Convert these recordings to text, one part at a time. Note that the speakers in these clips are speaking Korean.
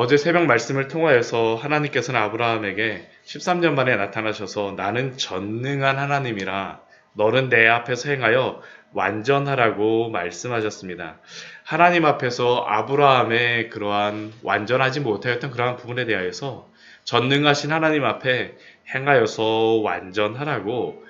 어제 새벽 말씀을 통하여서 하나님께서는 아브라함에게 13년 만에 나타나셔서 나는 전능한 하나님이라 너는 내 앞에서 행하여 완전하라고 말씀하셨습니다. 하나님 앞에서 아브라함의 그러한 완전하지 못하였던 그러한 부분에 대하여서 전능하신 하나님 앞에 행하여서 완전하라고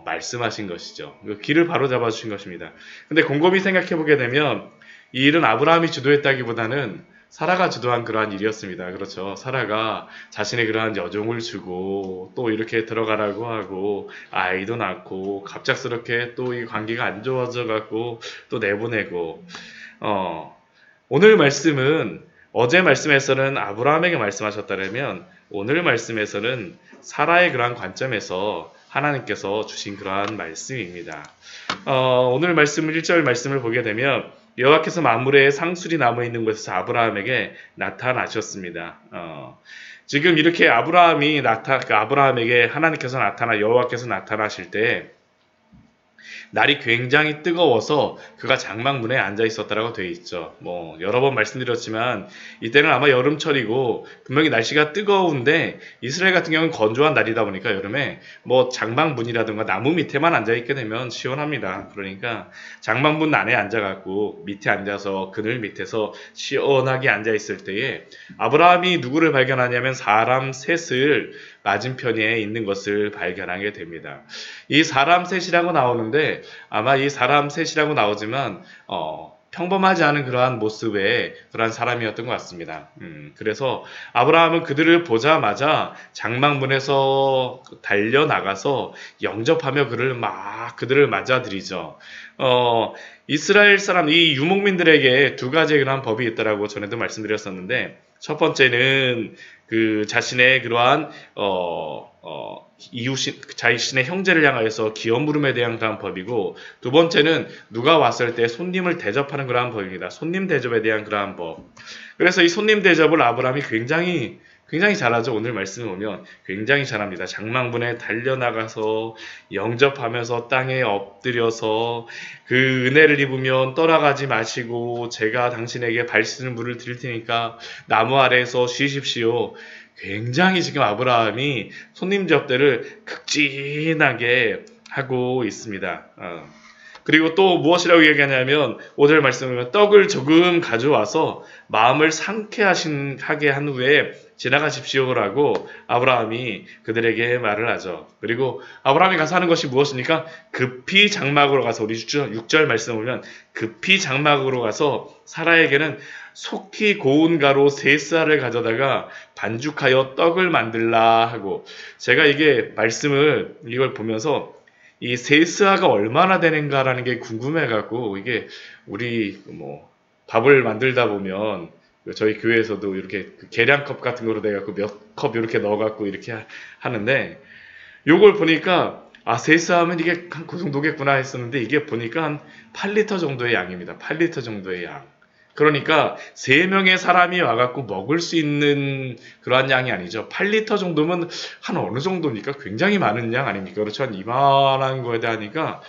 말씀하신 것이죠. 그 길을 바로 잡아주신 것입니다. 근데 곰곰이 생각해 보게 되면 이 일은 아브라함이 주도했다기보다는 사라가 주도한 그러한 일이었습니다. 그렇죠. 사라가 자신의 그러한 여종을 주고 또 이렇게 들어가라고 하고 아이도 낳고 갑작스럽게 또 이 관계가 안 좋아져 갖고 또 내보내고 오늘 말씀은 어제 말씀에서는 아브라함에게 말씀하셨다면 오늘 말씀에서는 사라의 그러한 관점에서 하나님께서 주신 그러한 말씀입니다. 오늘 말씀 1절 말씀을 보게 되면 여호와께서 만물에 상술이 남아있는 곳에서 아브라함에게 나타나셨습니다. 지금 이렇게 아브라함에게 하나님께서 여호와께서 나타나실 때 날이 굉장히 뜨거워서 그가 장막문에 앉아 있었다라고 되어 있죠. 여러 번 말씀드렸지만 이때는 아마 여름철이고 분명히 날씨가 뜨거운데 이스라엘 같은 경우는 건조한 날이다 보니까 여름에 장막문이라든가 나무 밑에만 앉아 있게 되면 시원합니다. 그러니까 장막문 안에 앉아갖고 밑에 앉아서 그늘 밑에서 시원하게 앉아 있을 때에 아브라함이 누구를 발견하냐면 사람 셋을 맞은편에 있는 것을 발견하게 됩니다. 이 사람 셋이라고 나오는데 아마 이 사람 셋이라고 나오지만 평범하지 않은 그러한 모습의 그러한 사람이었던 것 같습니다. 그래서 아브라함은 그들을 보자마자 장막문에서 달려나가서 영접하며 그들을 맞아들이죠. 이스라엘 사람, 이 유목민들에게 두 가지의 그러한 법이 있다라고 전에도 말씀드렸었는데 첫 번째는 그 자신의 그러한 자신의 형제를 향하여서 기업 물음에 대한 그러한 법이고 두 번째는 누가 왔을 때 손님을 대접하는 그러한 법입니다. 손님 대접에 대한 그러한 법. 그래서 이 손님 대접을 아브라함이 굉장히 잘하죠. 오늘 말씀을 보면 굉장히 잘합니다. 장막문에 달려나가서 영접하면서 땅에 엎드려서 그 은혜를 입으면 떠나가지 마시고 제가 당신에게 발 씻는 물을 드릴 테니까 나무 아래에서 쉬십시오. 굉장히 지금 아브라함이 손님 접대를 극진하게 하고 있습니다. 그리고 또 무엇이라고 얘기하냐면 5절 말씀을 보면 떡을 조금 가져와서 마음을 상쾌하게 한 후에 지나가십시오라고 아브라함이 그들에게 말을 하죠. 그리고 아브라함이 가서 하는 것이 무엇입니까? 급히 장막으로 가서 우리 6절 말씀을 보면 급히 장막으로 가서 사라에게는 속히 고운 가루 3쌀을 가져다가 반죽하여 떡을 만들라 하고 제가 이걸 보면서 이 세스아가 얼마나 되는가라는 게 궁금해갖고 이게 우리 밥을 만들다 보면 저희 교회에서도 이렇게 계량컵 같은 거로 돼갖고 몇 컵 이렇게 넣어갖고 이렇게 하는데 요걸 보니까 세스하면 이게 한 그 정도겠구나 했었는데 이게 보니까 한 8리터 정도의 양입니다. 8리터 정도의 양. 그러니까 3명의 사람이 와갖고 먹을 수 있는 그러한 양이 아니죠. 8리터 정도면 한 어느 정도입니까? 굉장히 많은 양 아닙니까? 그렇죠. 한 이만한 거에 대하니까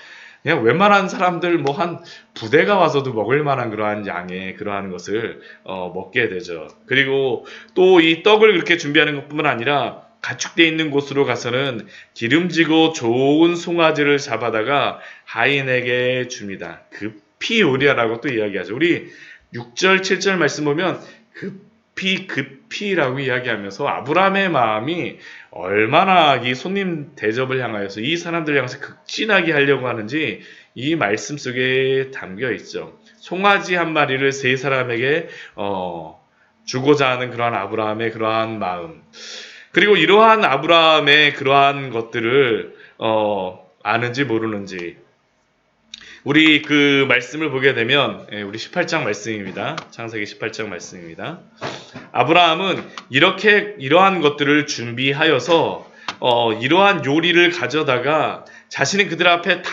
그냥 웬만한 사람들 한 부대가 와서도 먹을 만한 그러한 양의 그러한 것을 먹게 되죠. 그리고 또 이 떡을 그렇게 준비하는 것뿐만 아니라 가축되어 있는 곳으로 가서는 기름지고 좋은 송아지를 잡아다가 하인에게 줍니다. 급히 요리하라고 또 이야기하죠. 우리 6절, 7절 말씀 보면 급히라고 이야기하면서 아브라함의 마음이 얼마나 이 손님 대접을 향하여서 이 사람들을 향해서 극진하게 하려고 하는지 이 말씀 속에 담겨 있죠. 송아지 한 마리를 3사람에게 주고자 하는 그러한 아브라함의 그러한 마음. 그리고 이러한 아브라함의 그러한 것들을 아는지 모르는지 우리 그 말씀을 보게 되면 우리 18장 말씀입니다. 창세기 18장 말씀입니다. 아브라함은 이러한 것들을 준비하여서 이러한 요리를 가져다가 자신은 그들 앞에 다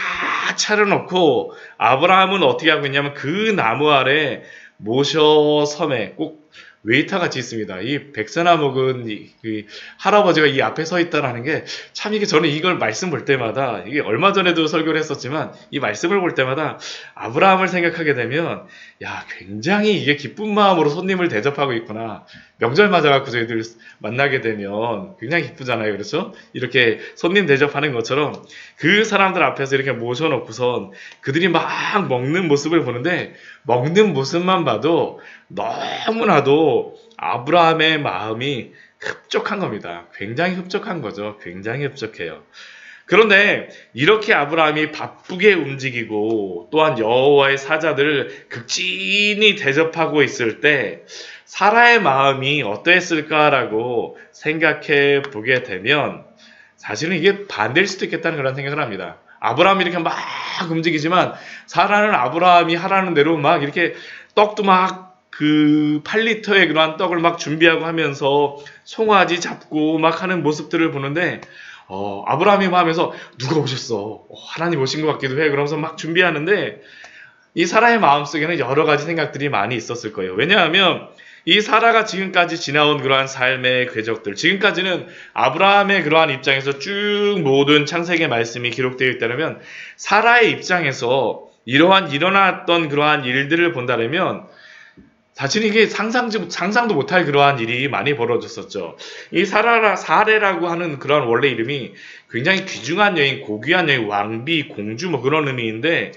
차려놓고 아브라함은 어떻게 하고 있냐면 그 나무 아래 모셔 섬에 꼭 웨이터 같이 있습니다. 이 백세나 먹은 이 할아버지가 이 앞에 서 있다라는 게 참 이게 저는 이걸 말씀 볼 때마다 이게 얼마 전에도 설교를 했었지만 이 말씀을 볼 때마다 아브라함을 생각하게 되면 야 굉장히 이게 기쁜 마음으로 손님을 대접하고 있구나. 명절 맞아갖고 저희들 만나게 되면 굉장히 기쁘잖아요. 그렇죠? 이렇게 손님 대접하는 것처럼 그 사람들 앞에서 이렇게 모셔놓고선 그들이 막 먹는 모습을 보는데 먹는 모습만 봐도 너무나도 아브라함의 마음이 흡족한 겁니다. 굉장히 흡족한 거죠. 굉장히 흡족해요. 그런데 이렇게 아브라함이 바쁘게 움직이고 또한 여호와의 사자들을 극진히 대접하고 있을 때 사라의 마음이 어떠했을까라고 생각해 보게 되면 사실은 이게 반대일 수도 있겠다는 그런 생각을 합니다. 아브라함이 이렇게 막 움직이지만 사라는 아브라함이 하라는 대로 막 이렇게 떡도 막 그 8리터의 그러한 떡을 막 준비하고 하면서 송아지 잡고 막 하는 모습들을 보는데 아브라함이 하면서 누가 오셨어? 하나님 오신 것 같기도 해. 그러면서 막 준비하는데 이 사라의 마음속에는 여러 가지 생각들이 많이 있었을 거예요. 왜냐하면 이 사라가 지금까지 지나온 그러한 삶의 궤적들, 지금까지는 아브라함의 그러한 입장에서 쭉 모든 창세기의 말씀이 기록되어 있다면 사라의 입장에서 이러한 일어났던 그러한 일들을 본다면 사실 이게 상상도 못할 그러한 일이 많이 벌어졌었죠. 이 사레라고 하는 그런 원래 이름이 굉장히 귀중한 여인, 고귀한 여인, 왕비, 공주 뭐 그런 의미인데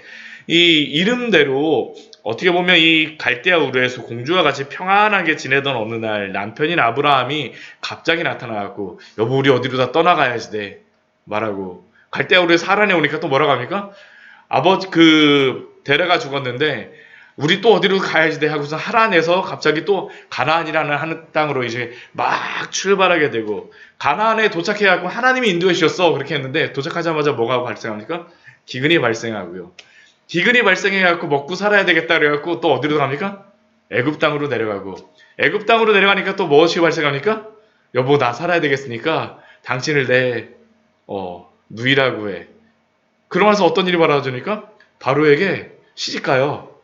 이 이름대로 어떻게 보면 이 갈대아 우르에서 공주와 같이 평안하게 지내던 어느 날 남편인 아브라함이 갑자기 나타나갖고 여보 우리 어디로 다 떠나가야지 돼 말하고 갈대아 우르에서 하란에 오니까 또 뭐라고 합니까? 아버지 데려가 죽었는데 우리 또 어디로 가야지 돼 하고서 하란에서 갑자기 또 가나안이라는 하늘 땅으로 이제 막 출발하게 되고 가나안에 도착해갖고 하나님이 인도해 주셨어 그렇게 했는데 도착하자마자 뭐가 발생합니까? 기근이 발생하고요. 기근이 발생해갖고 먹고 살아야 되겠다 그래갖고 또 어디로 갑니까? 애굽 땅으로 내려가고 애굽 땅으로 내려가니까 또 무엇이 발생합니까? 여보 나 살아야 되겠으니까 당신을 내 누이라고 해. 그러면서 어떤 일이 벌어집니까? 바로에게 시집가요.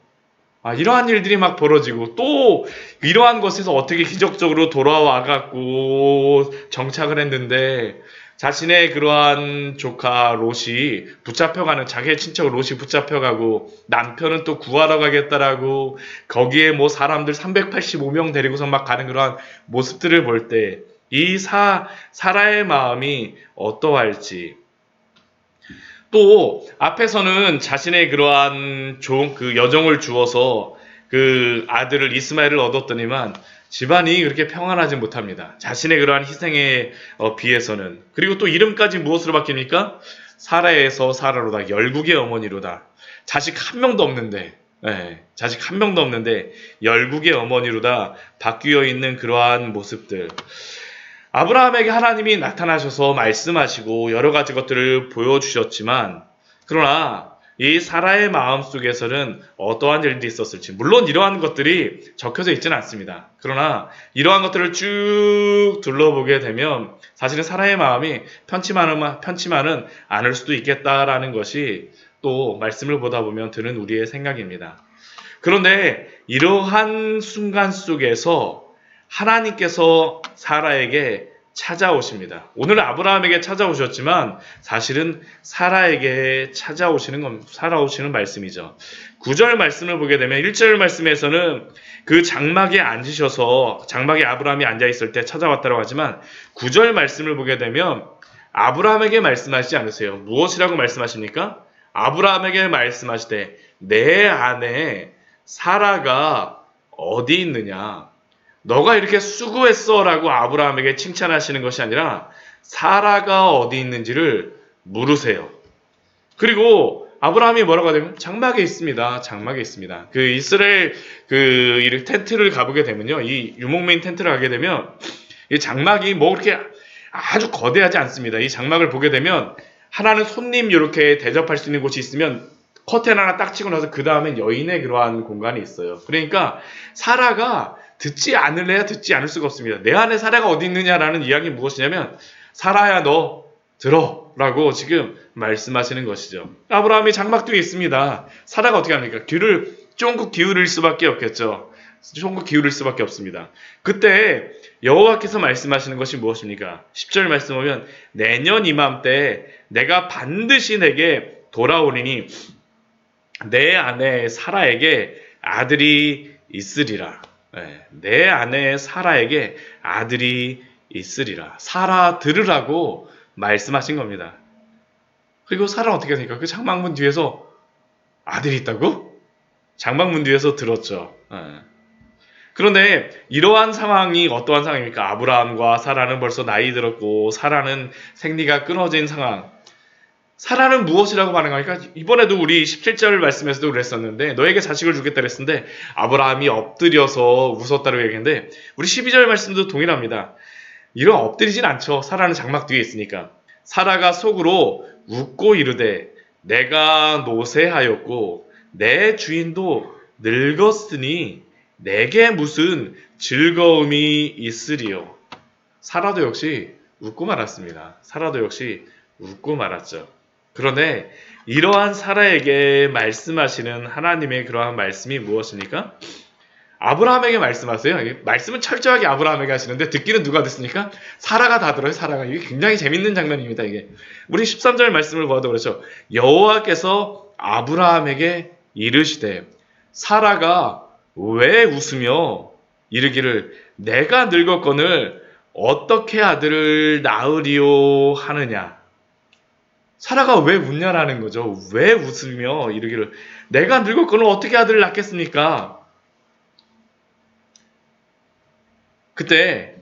이러한 일들이 막 벌어지고 또 이러한 것에서 어떻게 기적적으로 돌아와갖고 정착을 했는데 자신의 그러한 조카 롯이 붙잡혀가는 자기의 친척 롯이 붙잡혀가고 남편은 또 구하러 가겠다라고 거기에 뭐 사람들 385명 데리고서 막 가는 그러한 모습들을 볼 때 이 사라의 마음이 어떠할지 또 앞에서는 자신의 그러한 그 여종을 주어서 그 아들을 이스마엘을 얻었더니만 집안이 그렇게 평안하지 못합니다. 자신의 그러한 희생에 비해서는. 그리고 또 이름까지 무엇으로 바뀝니까? 사라에서 사라로다. 열국의 어머니로다. 자식 한 명도 없는데 자식 한 명도 없는데 열국의 어머니로다 바뀌어 있는 그러한 모습들. 아브라함에게 하나님이 나타나셔서 말씀하시고 여러 가지 것들을 보여주셨지만 그러나 이 사라의 마음속에서는 어떠한 일들이 있었을지 물론 이러한 것들이 적혀져 있지는 않습니다. 그러나 이러한 것들을 쭉 둘러보게 되면 사실은 사라의 마음이 편치만은 않을 수도 있겠다라는 것이 또 말씀을 보다 보면 드는 우리의 생각입니다. 그런데 이러한 순간 속에서 하나님께서 사라에게 찾아오십니다. 오늘 아브라함에게 찾아오셨지만 사실은 사라에게 찾아오시는 말씀이죠. 9절 말씀을 보게 되면 1절 말씀에서는 그 장막에 앉으셔서 장막에 아브라함이 앉아있을 때 찾아왔다고 하지만 9절 말씀을 보게 되면 아브라함에게 말씀하시지 않으세요. 무엇이라고 말씀하십니까? 아브라함에게 말씀하시되 내 아내 사라가 어디 있느냐? 너가 이렇게 수고했어 라고 아브라함에게 칭찬하시는 것이 아니라 사라가 어디 있는지를 물으세요. 그리고 아브라함이 뭐라고 하냐면 장막에 있습니다. 장막에 있습니다. 그 이스라엘 이 텐트를 가보게 되면요. 이 유목민 텐트를 가게 되면 이 장막이 뭐 그렇게 아주 거대하지 않습니다. 이 장막을 보게 되면 하나는 손님 이렇게 대접할 수 있는 곳이 있으면 커튼 하나 딱 치고 나서 그 다음엔 여인의 그러한 공간이 있어요. 그러니까 사라가 듣지 않을래야 듣지 않을 수가 없습니다. 내 안에 사라가 어디 있느냐라는 이야기 무엇이냐면 사라야 너 들어 라고 지금 말씀하시는 것이죠. 아브라함이 장막 뒤에 있습니다. 사라가 어떻게 합니까? 귀를 쫑긋 기울일 수밖에 없겠죠. 조금 기울일 수밖에 없습니다. 그때 여호와께서 말씀하시는 것이 무엇입니까? 10절 말씀 보면 내년 이맘때 내가 반드시 내게 돌아오리니 내 아내 사라에게 아들이 있으리라. 내 아내 사라에게 아들이 있으리라. 사라 들으라고 말씀하신 겁니다. 그리고 사라는 어떻게 됩니까? 그 장막문 뒤에서 아들이 있다고? 장막문 뒤에서 들었죠. 그런데 이러한 상황이 어떠한 상황입니까? 아브라함과 사라는 벌써 나이 들었고 사라는 생리가 끊어진 상황. 사라는 무엇이라고 반응하니까 이번에도 우리 17절 말씀에서도 그랬었는데 너에게 자식을 주겠다 그랬는데 아브라함이 엎드려서 웃었다고 얘기했는데 우리 12절 말씀도 동일합니다. 이런 엎드리진 않죠. 사라는 장막 뒤에 있으니까. 사라가 속으로 웃고 이르되 내가 노쇠하였고 내 주인도 늙었으니 내게 무슨 즐거움이 있으리요. 사라도 역시 웃고 말았습니다. 사라도 역시 웃고 말았죠. 그런데 이러한 사라에게 말씀하시는 하나님의 그러한 말씀이 무엇입니까? 아브라함에게 말씀하세요. 말씀은 철저하게 아브라함에게 하시는데 듣기는 누가 듣습니까? 사라가 다 들어요. 사라가. 이게 굉장히 재밌는 장면입니다. 이게 우리 13절 말씀을 봐도 그렇죠. 여호와께서 아브라함에게 이르시되 사라가 왜 웃으며 이르기를 내가 늙었거늘 어떻게 아들을 낳으리요 하느냐. 사라가 왜 웃냐라는 거죠. 왜 웃으며 이르기를 내가 늙었거늘 어떻게 아들을 낳겠습니까? 그때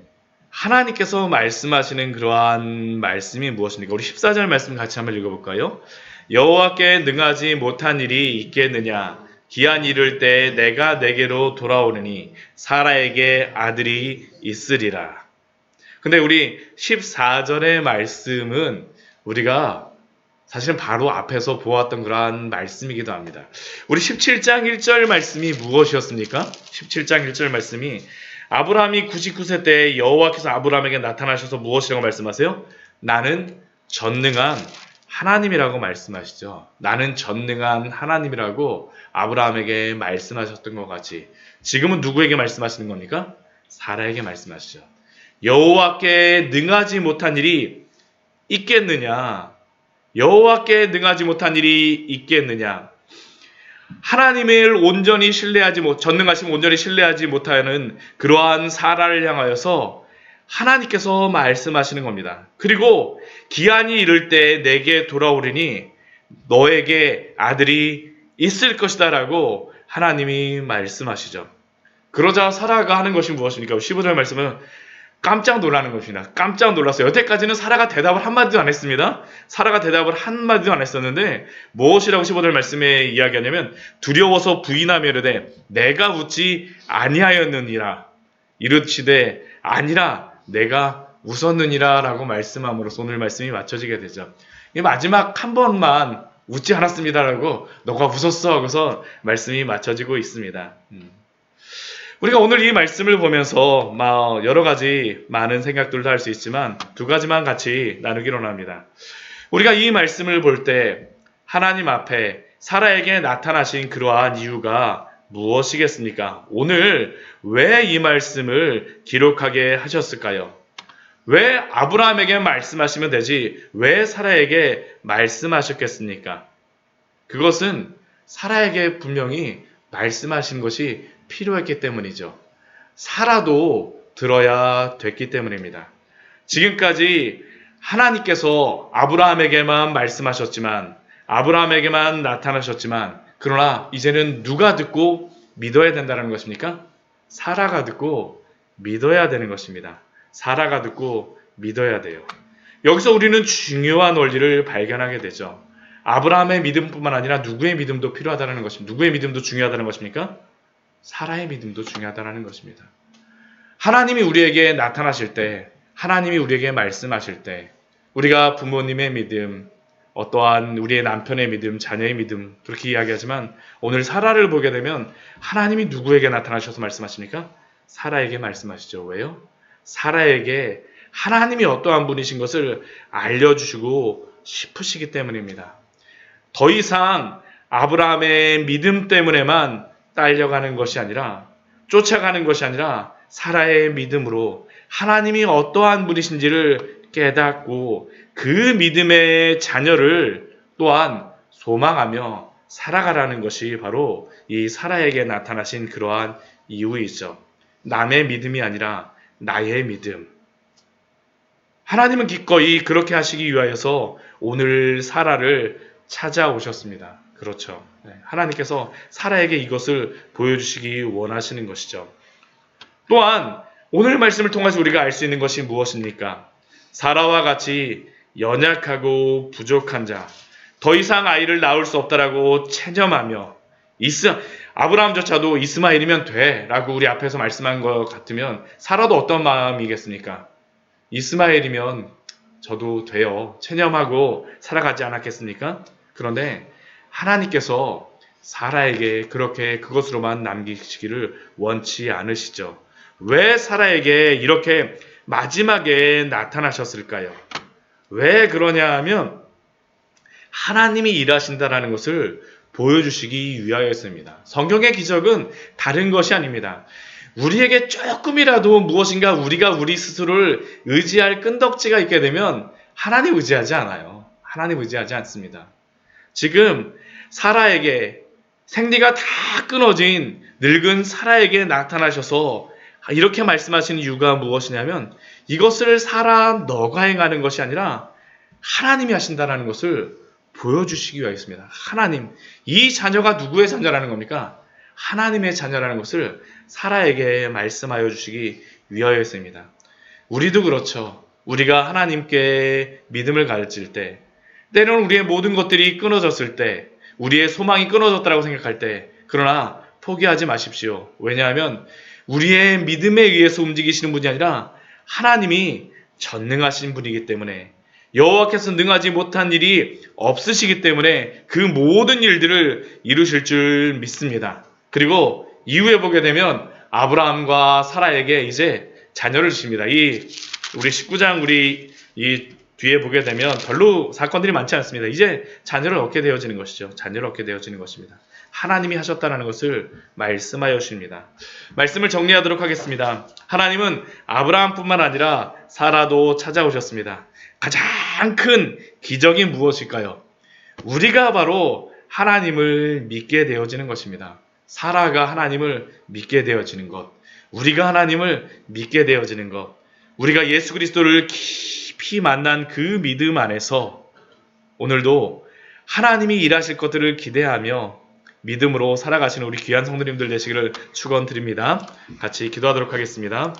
하나님께서 말씀하시는 그러한 말씀이 무엇입니까? 우리 14절 말씀 같이 한번 읽어볼까요? 여호와께 능하지 못한 일이 있겠느냐? 기한 이를 때 내가 내게로 돌아오느니 사라에게 아들이 있으리라. 근데 우리 14절의 말씀은 우리가 사실은 바로 앞에서 보았던 그러한 말씀이기도 합니다. 우리 17장 1절 말씀이 무엇이었습니까? 17장 1절 말씀이 아브라함이 99세 때 여호와께서 아브라함에게 나타나셔서 무엇이라고 말씀하세요? 나는 전능한 하나님이라고 말씀하시죠. 나는 전능한 하나님이라고 아브라함에게 말씀하셨던 것 같이 지금은 누구에게 말씀하시는 겁니까? 사라에게 말씀하시죠. 여호와께 능하지 못한 일이 있겠느냐? 여호와께 능하지 못한 일이 있겠느냐? 하나님을 온전히 신뢰하지 못, 전능하심 온전히 신뢰하지 못하는 그러한 사라를 향하여서 하나님께서 말씀하시는 겁니다. 그리고 기한이 이를 때 내게 돌아오리니 너에게 아들이 있을 것이다 라고 하나님이 말씀하시죠. 그러자 사라가 하는 것이 무엇입니까? 15절 말씀은 깜짝 놀라는 것입니다. 깜짝 놀랐어요. 여태까지는 사라가 대답을 한마디도 안 했습니다. 사라가 대답을 한마디도 안 했었는데 무엇이라고 15절 말씀에 이야기하냐면 두려워서 부인하며 이르되 내가 웃지 아니하였느니라. 이르시되 아니라 내가 웃었느니라 라고 말씀함으로써 오늘 말씀이 맞춰지게 되죠. 마지막 한 번만 웃지 않았습니다라고 너가 웃었어 하고서 말씀이 맞춰지고 있습니다. 우리가 오늘 이 말씀을 보면서 여러 가지 많은 생각들도 할 수 있지만 두 가지만 같이 나누기로 합니다. 우리가 이 말씀을 볼 때 하나님 앞에 사라에게 나타나신 그러한 이유가 무엇이겠습니까? 오늘 왜 이 말씀을 기록하게 하셨을까요? 왜 아브라함에게 말씀하시면 되지 왜 사라에게 말씀하셨겠습니까? 그것은 사라에게 분명히 말씀하신 것이 필요했기 때문이죠. 사라도 들어야 됐기 때문입니다. 지금까지 하나님께서 아브라함에게만 말씀하셨지만 아브라함에게만 나타나셨지만 그러나 이제는 누가 듣고 믿어야 된다는 것입니까? 사라가 듣고 믿어야 되는 것입니다. 사라가 듣고 믿어야 돼요. 여기서 우리는 중요한 원리를 발견하게 되죠. 아브라함의 믿음뿐만 아니라 누구의 믿음도 필요하다는 것입니다. 누구의 믿음도 중요하다는 것입니까? 사라의 믿음도 중요하다는 것입니다. 하나님이 우리에게 나타나실 때, 하나님이 우리에게 말씀하실 때, 우리가 부모님의 믿음, 어떠한 우리의 남편의 믿음, 자녀의 믿음 그렇게 이야기하지만 오늘 사라를 보게 되면 하나님이 누구에게 나타나셔서 말씀하십니까? 사라에게 말씀하시죠. 왜요? 사라에게 하나님이 어떠한 분이신 것을 알려주시고 싶으시기 때문입니다. 더 이상 아브라함의 믿음 때문에만 딸려가는 것이 아니라 쫓아가는 것이 아니라 사라의 믿음으로 하나님이 어떠한 분이신지를 깨닫고 그 믿음의 자녀를 또한 소망하며 살아가라는 것이 바로 이 사라에게 나타나신 그러한 이유이죠. 남의 믿음이 아니라 나의 믿음. 하나님은 기꺼이 그렇게 하시기 위하여서 오늘 사라를 찾아오셨습니다. 그렇죠. 하나님께서 사라에게 이것을 보여주시기 원하시는 것이죠. 또한 오늘 말씀을 통해서 우리가 알 수 있는 것이 무엇입니까? 사라와 같이 연약하고 부족한 자, 더 이상 아이를 낳을 수 없다라고 체념하며 아브라함조차도 이스마엘이면 돼 라고 우리 앞에서 말씀한 것 같으면 사라도 어떤 마음이겠습니까? 이스마엘이면 저도 돼요. 체념하고 살아가지 않았겠습니까? 그런데 하나님께서 사라에게 그렇게 그것으로만 남기시기를 원치 않으시죠. 왜 사라에게 이렇게 마지막에 나타나셨을까요? 왜 그러냐 하면 하나님이 일하신다라는 것을 보여주시기 위하여였습니다. 성경의 기적은 다른 것이 아닙니다. 우리에게 조금이라도 무엇인가 우리가 우리 스스로를 의지할 끈덕지가 있게 되면 하나님 의지하지 않아요. 하나님 의지하지 않습니다. 지금 사라에게 생리가 다 끊어진 늙은 사라에게 나타나셔서 이렇게 말씀하시는 이유가 무엇이냐면 이것을 사라 너가 행하는 것이 아니라 하나님이 하신다는 것을 보여주시기 위하였습니다. 하나님, 이 자녀가 누구의 자녀라는 겁니까? 하나님의 자녀라는 것을 사라에게 말씀하여 주시기 위하였습니다. 우리도 그렇죠. 우리가 하나님께 믿음을 가르칠 때, 때로는 우리의 모든 것들이 끊어졌을 때, 우리의 소망이 끊어졌다고 생각할 때, 그러나 포기하지 마십시오. 왜냐하면 우리의 믿음에 의해서 움직이시는 분이 아니라 하나님이 전능하신 분이기 때문에 여호와께서 능하지 못한 일이 없으시기 때문에 그 모든 일들을 이루실 줄 믿습니다. 그리고 이후에 보게 되면 아브라함과 사라에게 이제 자녀를 주십니다. 우리 19장 이 뒤에 보게 되면 별로 사건들이 많지 않습니다. 이제 자녀를 얻게 되어지는 것이죠. 자녀를 얻게 되어지는 것입니다. 하나님이 하셨다는 것을 말씀하여 주십니다. 말씀을 정리하도록 하겠습니다. 하나님은 아브라함뿐만 아니라 사라도 찾아오셨습니다. 가장 큰 기적이 무엇일까요? 우리가 바로 하나님을 믿게 되어지는 것입니다. 사라가 하나님을 믿게 되어지는 것, 우리가 하나님을 믿게 되어지는 것, 우리가 예수 그리스도를 깊이 만난 그 믿음 안에서 오늘도 하나님이 일하실 것들을 기대하며 믿음으로 살아가시는 우리 귀한 성도님들 되시기를 축원드립니다. 같이 기도하도록 하겠습니다.